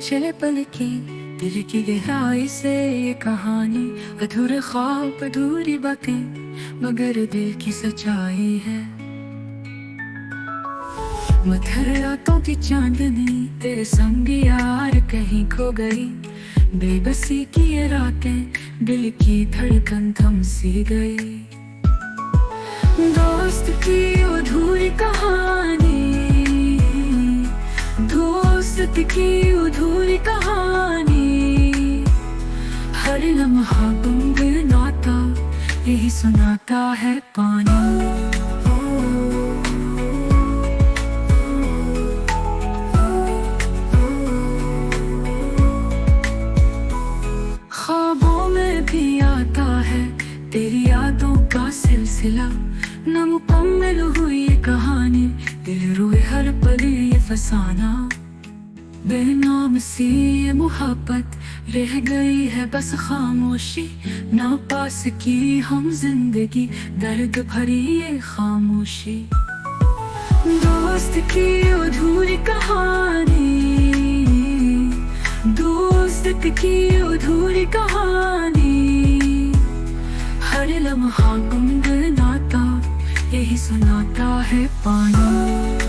चले पल की दिल की गहराई से ये कहानी, अधूरे ख्वाब अधूरी बातें मगर दिल की सच्चाई है। मधुर रातों की चांदनी तेरे संग यार कहीं खो गई, बेबसी की ये रातें दिल की धड़कन थम सी गई। दोस्त की अधूरी कहानी, दोस्त की अधूरी कहानी, हर लम्हा गुनगुनाता यही सुनाता है पानी। ख्वाबों में भी आता है तेरी यादों का सिलसिला, न मुकम्मल हुई ये कहानी, दिल रोए हर पल ये फसाना। बेनाम सी ये मोहब्बत रह गई है बस खामोशी, ना पास की हम जिंदगी दर्द भरी ये खामोशी। दोस्त की अधूरी कहानी, दोस्त की अधूरी कहानी, हर लम्हा गुनगुनाता यही सुनाता है पानी।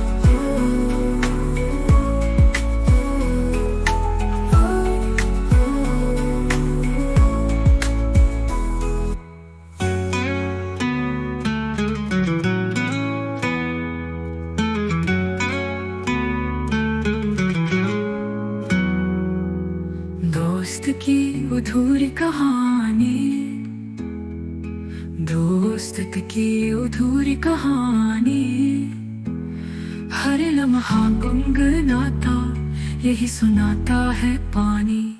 दोस्त की अधूरी कहानी, दोस्त की अधूरी कहानी, हर लम्हा गुनगुनाता यही सुनाता है पानी।